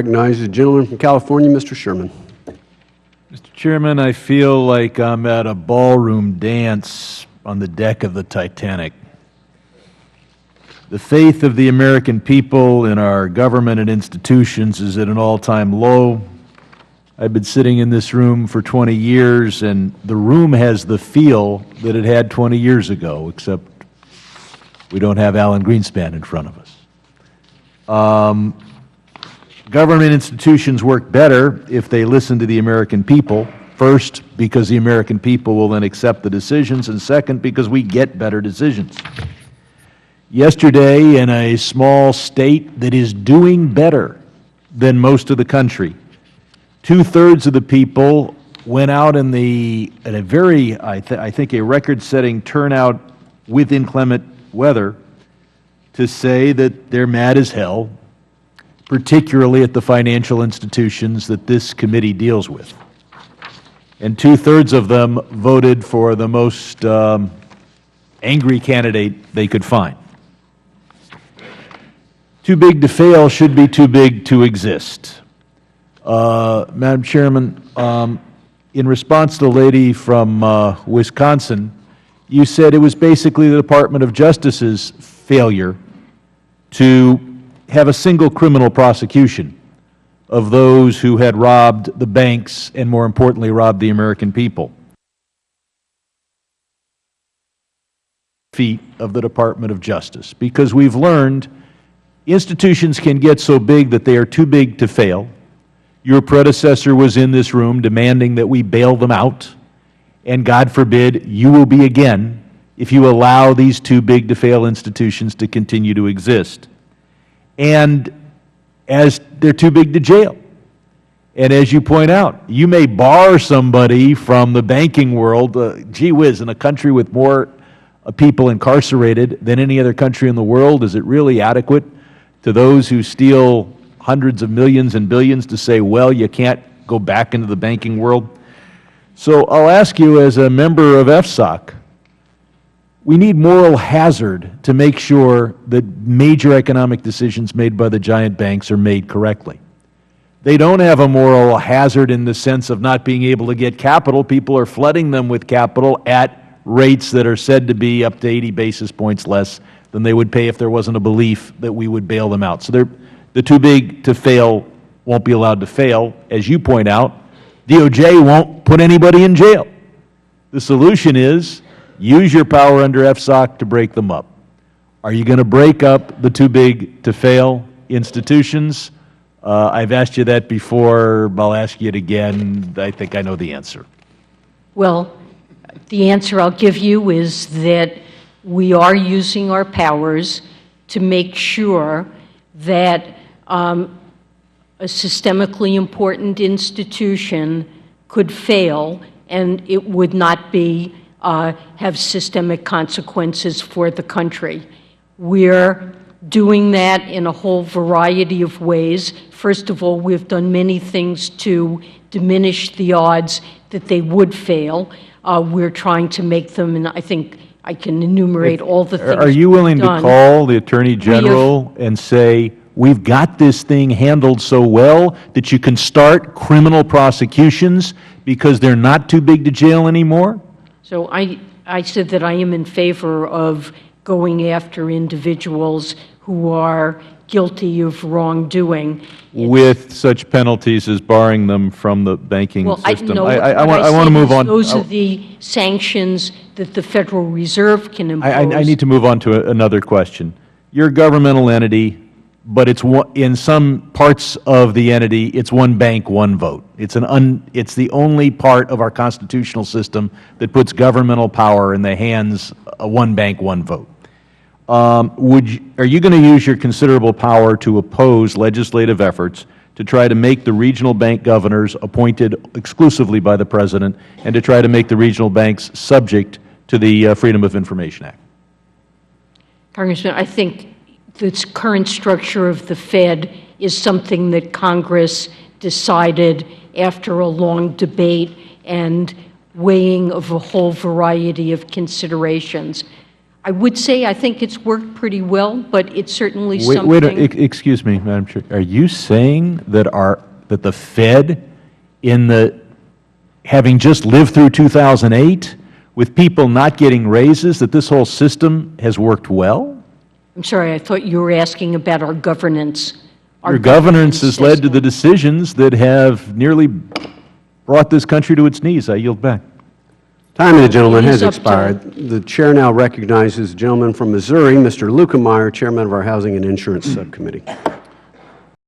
Recognize the gentleman from California, Mr. Sherman. Mr. Chairman, I feel like I'm at a ballroom dance on the deck of the Titanic. The faith of the American people in our government and institutions is at an all-time low. I've been sitting in this room for 20 years, and the room has the feel that it had 20 years ago, except we don't have Alan Greenspan in front of us. Government institutions work better if they listen to the American people, first, because the American people will then accept the decisions, and second, because we get better decisions. Yesterday, in a small state that is doing better than most of the country, two-thirds of the people went out at a very, I think, a record-setting turnout with inclement weather to say that they're mad as hell, particularly at the financial institutions that this committee deals with. And two-thirds of them voted for the most angry candidate they could find. Too big to fail should be too big to exist. Madam Chairman, in response to the lady from Wisconsin, you said it was basically the Department of Justice's failure to have a single criminal prosecution of those who had robbed the banks and, more importantly, robbed the American people. Feet of the Department of Justice, because we've learned institutions can get so big that they are too big to fail. Your predecessor was in this room demanding that we bail them out, and God forbid you will be again if you allow these too big to fail institutions to continue to exist. And as they're too big to jail. And as you point out, you may bar somebody from the banking world. Gee whiz, in a country with more people incarcerated than any other country in the world, is it really adequate to those who steal hundreds of millions and billions to say, well, you can't go back into the banking world? So I'll ask you, as a member of FSOC, we need moral hazard to make sure that major economic decisions made by the giant banks are made correctly. They don't have a moral hazard in the sense of not being able to get capital. People are flooding them with capital at rates that are said to be up to 80 basis points less than they would pay if there wasn't a belief that we would bail them out. So the too big to fail won't be allowed to fail. As you point out, DOJ won't put anybody in jail. The solution is use your power under FSOC to break them up. Are you going to break up the too big to fail institutions? I've asked you that before. I'll ask you it again. I think I know the answer. Well, the answer I'll give you is that we are using our powers to make sure that a systemically important institution could fail and it would not be have systemic consequences for the country. We're doing that in a whole variety of ways. First of all, we've done many things to diminish the odds that they would fail. We're trying to make them, and I think I can enumerate all the things. Are you willing to call the Attorney General and say, we've got this thing handled so well that you can start criminal prosecutions because they're not too big to jail anymore? So I said that I am in favor of going after individuals who are guilty of wrongdoing. With such penalties as barring them from the banking system. I want to move on. Those are the sanctions that the Federal Reserve can impose. I need to move on to another question. You're a governmental entity, but it's in some parts of the entity, it's one bank, one vote. It's the only part of our constitutional system that puts governmental power in the hands of one bank, one vote. Are you going to use your considerable power to oppose legislative efforts to try to make the regional bank governors appointed exclusively by the President and to try to make the regional banks subject to the Freedom of Information Act? Congressman, I think the current structure of the Fed is something that Congress decided after a long debate and weighing of a whole variety of considerations. I would say I think it's worked pretty well, but it's certainly Wait, something. excuse me, Madam Chair. Are you saying that that the Fed, having just lived through 2008, with people not getting raises, that this whole system has worked well? I'm sorry, I thought you were asking about our governance. Your governance has led to the decisions that have nearly brought this country to its knees. I yield back. Time of the gentleman It has is up to- expired. The chair now recognizes the gentleman from Missouri, Mr. Lukemeyer, Chairman of our Housing and Insurance Subcommittee.